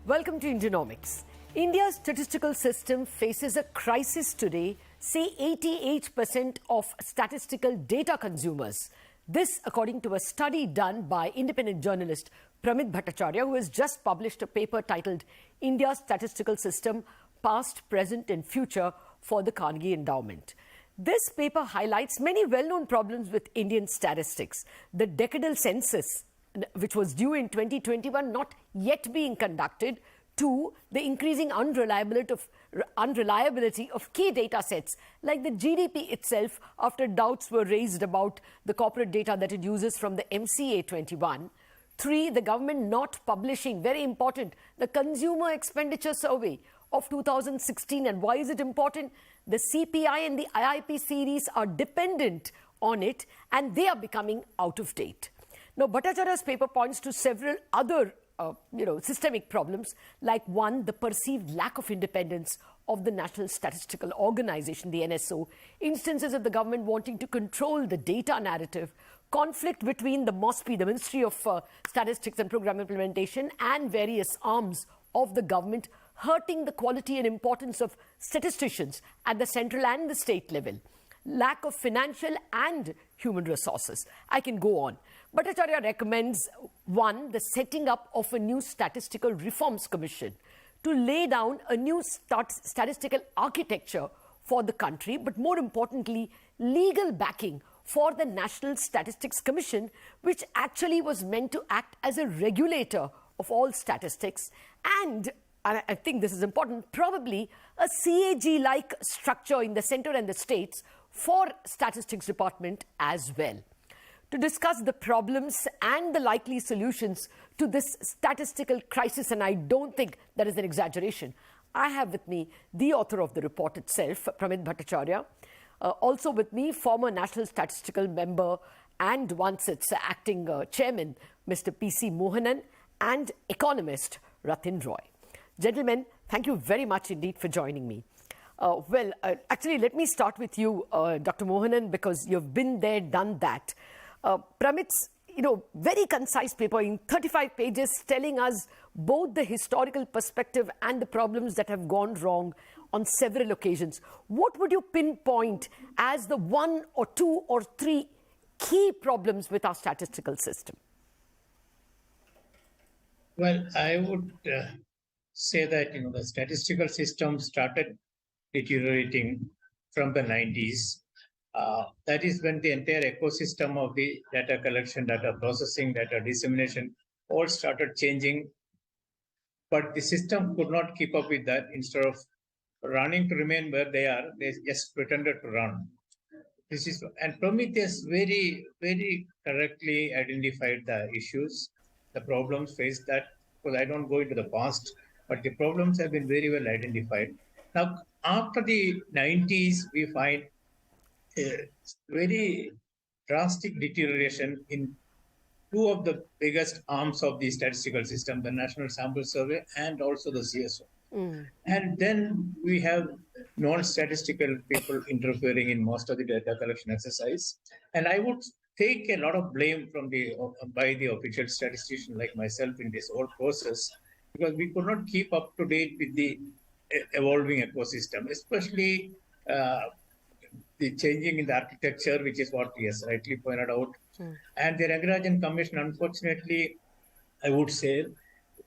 Welcome to Indianomics. India's statistical system faces a crisis today, say 88% of statistical data consumers. This, according to a study done by independent journalist Pramit Bhattacharya, who has just published a paper titled India's Statistical System, Past, Present and Future for the Carnegie Endowment. This paper highlights many well-known problems with Indian statistics. The decadal census, which was due in 2021, not yet being conducted, to the increasing unreliability of key data sets like the GDP itself after doubts were raised about the corporate data that it uses from the MCA21. 3, the government not publishing, very important, the Consumer Expenditure Survey of 2016. And why is it important? The CPI and the IIP series are dependent on it and they are becoming out of date. Now, Bhattacharya's paper points to several other systemic problems, like 1, the perceived lack of independence of the National Statistical Organization, the NSO, instances of the government wanting to control the data narrative, conflict between the MOSPI, the Ministry of Statistics and Program Implementation, and various arms of the government, hurting the quality and importance of statisticians at the central and the state level, lack of financial and human resources. I can go on. Bhattacharya recommends 1, the setting up of a new Statistical Reforms Commission to lay down a new statistical architecture for the country, but more importantly, legal backing for the National Statistics Commission, which actually was meant to act as a regulator of all statistics, and I think this is important, probably a CAG-like structure in the center and the states for Statistics Department as well. To discuss the problems and the likely solutions to this statistical crisis, and I don't think that is an exaggeration, I have with me the author of the report itself, Pramit Bhattacharya. Also with me, former National Statistical Member and once its acting chairman, Mr. PC Mohanan, and economist Rathin Roy. Gentlemen, thank you very much indeed for joining me. Actually, let me start with you, Dr. Mohanan, because you've been there, done that. Pramit's, very concise paper in 35 pages telling us both the historical perspective and the problems that have gone wrong on several occasions. What would you pinpoint as the 1 or 2 or 3 key problems with our statistical system? Well, I would say that the statistical system started deteriorating from the 90s. That is when the entire ecosystem of the data collection, data processing, data dissemination all started changing. But the system could not keep up with that. Instead of running to remain where they are, they just pretended to run. And Prometheus very, very correctly identified the issues, the problems faced that, because I don't go into the past, but the problems have been very well identified. Now, after the 90s, we find a very drastic deterioration in 2 of the biggest arms of the statistical system, the National Sample Survey and also the CSO. And then we have non-statistical people interfering in most of the data collection exercise. And I would take a lot of blame from by the official statistician like myself in this whole process, because we could not keep up to date with the evolving ecosystem, especially the changing in the architecture, which is what he has rightly pointed out. And the Rangarajan Commission, unfortunately, I would say,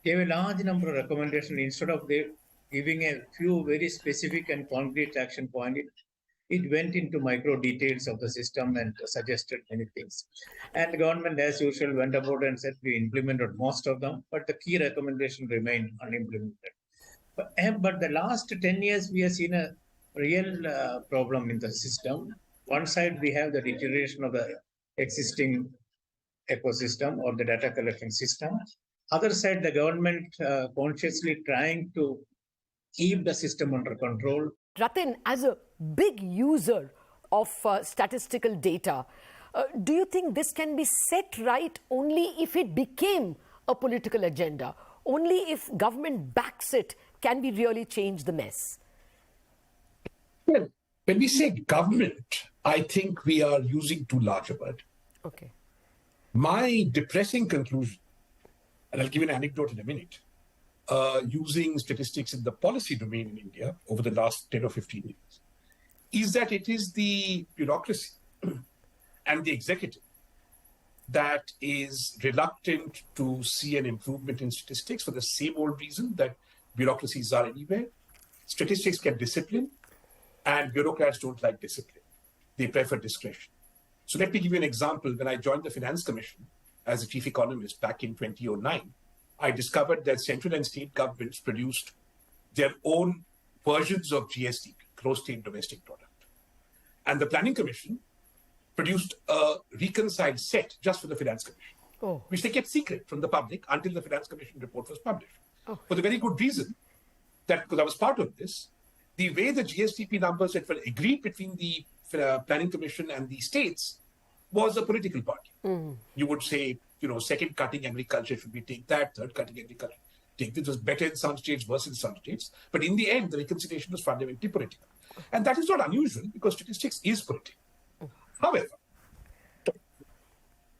gave a large number of recommendations. Instead of giving a few very specific and concrete action points, it went into micro details of the system and suggested many things. And the government, as usual, went about and said we implemented most of them, but the key recommendation remained unimplemented. But the last 10 years, we have seen a real problem in the system. One side, we have the deterioration of the existing ecosystem or the data collection system. Other side, the government consciously trying to keep the system under control. Rathin, as a big user of statistical data, do you think this can be set right only if it became a political agenda? Only if government backs it can we really change the mess? Well, when we say government, I think we are using too large a word. Okay. My depressing conclusion, and I'll give you an anecdote in a minute, using statistics in the policy domain in India over the last 10 or 15 years is that it is the bureaucracy and the executive that is reluctant to see an improvement in statistics for the same old reason that bureaucracies are anywhere. Statistics can discipline, and bureaucrats don't like discipline. They prefer discretion. So let me give you an example. When I joined the Finance Commission as a chief economist back in 2009, I discovered that central and state governments produced their own versions of GSDP, gross state domestic product. And the Planning Commission produced a reconciled set just for the Finance Commission, which they kept secret from the public until the Finance Commission report was published. For the very good reason that, because I was part of this, the way the GSDP numbers that were agreed between the Planning Commission and the states was a political party. You would say, second cutting agriculture should be take that, third cutting agriculture take this. It was better in some states, worse in some states. But in the end, the reconciliation was fundamentally political. And that is not unusual because statistics is political. However,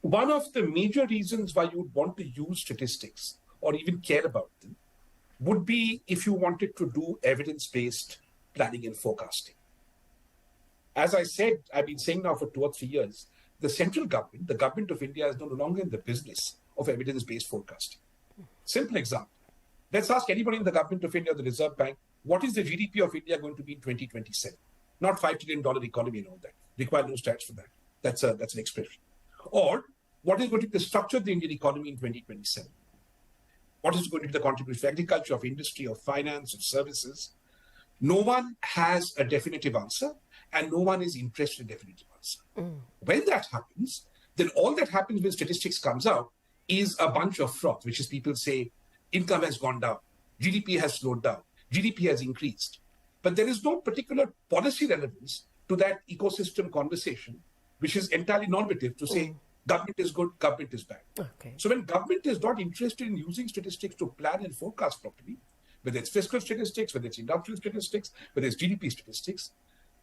one of the major reasons why you would want to use statistics or even care about them would be if you wanted to do evidence-based planning and forecasting. As I said, I've been saying now for 2 or 3 years, the central government, the government of India, is no longer in the business of evidence-based forecasting. Simple example. Let's ask anybody in the government of India, the Reserve Bank, what is the GDP of India going to be in 2027? Not $5 trillion economy and all that. Require no stats for that. That's an expression. Or what is going to be the structure of the Indian economy in 2027? What is going to be the contribution of agriculture, of industry, of finance, of services? No one has a definitive answer, and no one is interested in a definitive answer. When that happens, then all that happens when statistics comes out is a bunch of froth, which is people say income has gone down, GDP has slowed down, GDP has increased. But there is no particular policy relevance to that ecosystem conversation, which is entirely normative to say government is good, government is bad. So when government is not interested in using statistics to plan and forecast properly, whether it's fiscal statistics, whether it's industrial statistics, whether it's GDP statistics,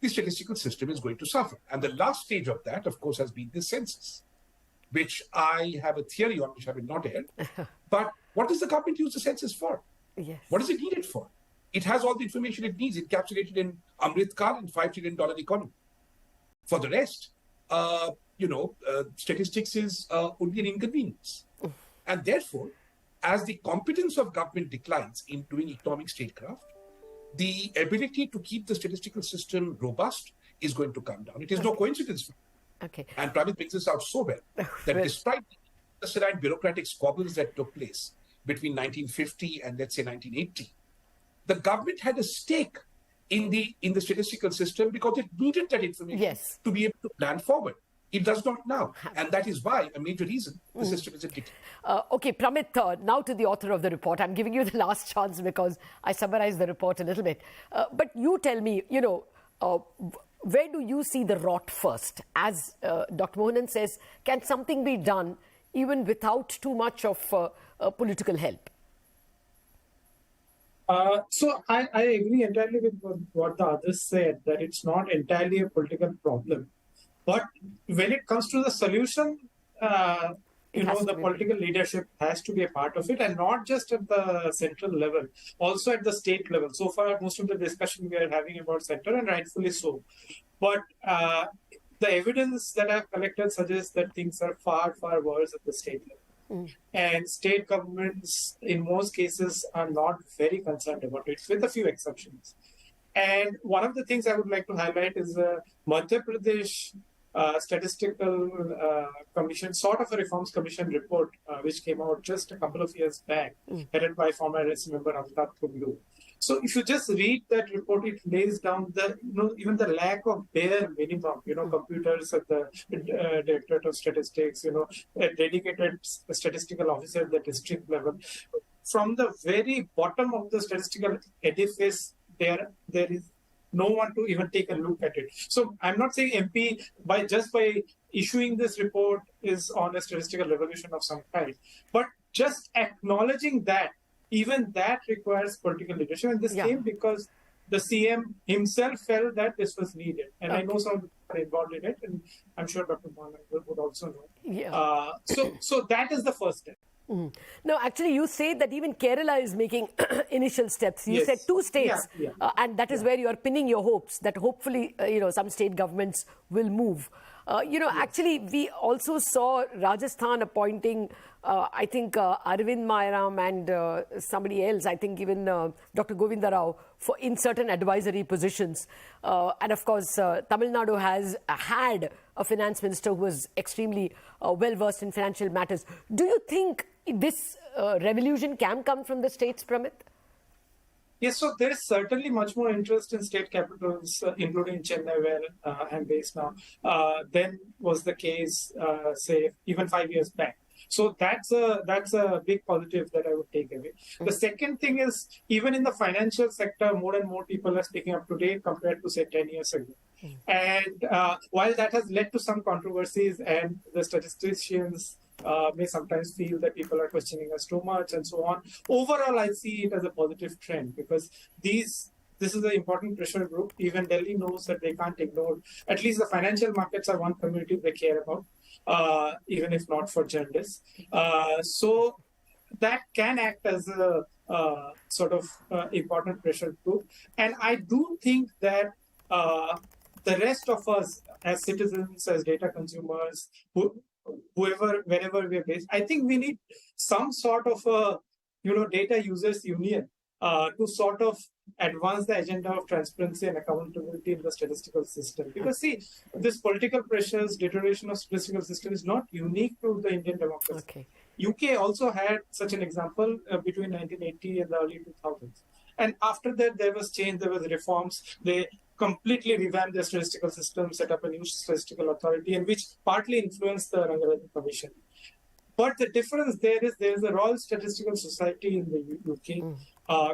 the statistical system is going to suffer. And the last stage of that, of course, has been the census, which I have a theory on, which I will not air. But what does the government use the census for? What is it needed for? It has all the information it needs encapsulated in Amrit Kaal and $5 trillion economy. For the rest, statistics is only an inconvenience. And therefore, as the competence of government declines in doing economic statecraft, the ability to keep the statistical system robust is going to come down. It is no coincidence. And Pramit brings this out so well that despite the bureaucratic squabbles that took place between 1950 and let's say 1980, the government had a stake in the statistical system because it needed that information to be able to plan forward. It does not now. And that is why, a major reason, the system is addictive. Okay, Pramit, now to the author of the report. I'm giving you the last chance because I summarized the report a little bit. But you tell me, where do you see the rot first? As Dr. Mohanan says, can something be done even without too much of political help? So I agree entirely with what the others said, that it's not entirely a political problem. But when it comes to the solution, the political leadership has to be a part of it, and not just at the central level, also at the state level. So far, most of the discussion we are having about center, and rightfully so. But the evidence that I've collected suggests that things are far, far worse at the state level. And state governments, in most cases, are not very concerned about it, with a few exceptions. And one of the things I would like to highlight is the Madhya Pradesh Statistical Commission, sort of a reforms commission report, which came out just a couple of years back, headed by former RSC member Amitabh Kumlu. So if you just read that report, it lays down even the lack of bare minimum, computers at the Directorate of Statistics, a dedicated statistical officer at the district level. From the very bottom of the statistical edifice, there is no one to even take a look at it. So I'm not saying MP, by issuing this report, is on a statistical revolution of some kind, but just acknowledging that, even that requires political leadership. And this came because the CM himself felt that this was needed. And I know some are involved in it, and I'm sure Dr. Mohanan would also know. So that is the first step. No, actually, you say that even Kerala is making initial steps. You Yes. said 2 states, and that is where you are pinning your hopes that hopefully, some state governments will move. Actually, we also saw Rajasthan appointing, I think, Arvind Mairam and somebody else, I think even Dr. Govinda Rao, in certain advisory positions. And of course, Tamil Nadu has had a finance minister who was extremely well-versed in financial matters. Do you think this revolution can come from the states, Pramit? Yes, so there is certainly much more interest in state capitals, including Chennai, where I'm based now, than was the case, say, even 5 years back. So that's a big positive that I would take away. The second thing is, even in the financial sector, more and more people are speaking up today compared to, say, 10 years ago. And while that has led to some controversies, and the statisticians may sometimes feel that people are questioning us too much and so on, overall, I see it as a positive trend, because this is an important pressure group. Even Delhi knows that they can't ignore, at least the financial markets are one community they care about, even if not for journalists. So that can act as a sort of important pressure group. And I do think that the rest of us as citizens, as data consumers, whoever, wherever we're based, I think we need some sort of a, data users union to sort of advance the agenda of transparency and accountability in the statistical system. Because see, this political pressures, deterioration of statistical system is not unique to the Indian democracy. Okay. UK also had such an example between 1980 and the early 2000s. And after that, there was change, there was reforms. They completely revamped their statistical system, set up a new statistical authority, and which partly influenced the Rangaratne Commission. But the difference there is a Royal Statistical Society in the UK,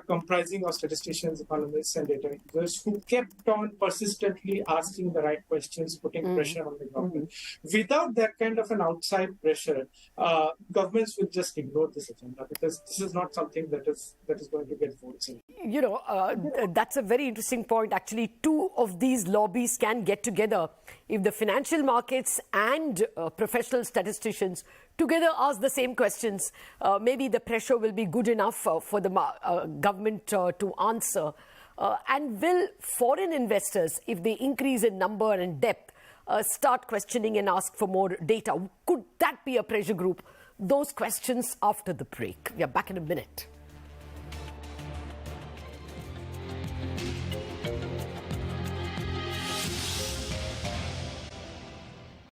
comprising of statisticians, economists, and data users who kept on persistently asking the right questions, putting pressure on the government. Without that kind of an outside pressure, governments will just ignore this agenda, because this is not something that is going to get votes in. That's a very interesting point. Actually, two of these lobbies can get together if the financial markets and professional statisticians together ask the same questions. Maybe the pressure will be good enough for the government to answer. And will foreign investors, if they increase in number and depth, start questioning and ask for more data? Could that be a pressure group? Those questions after the break. We are back in a minute.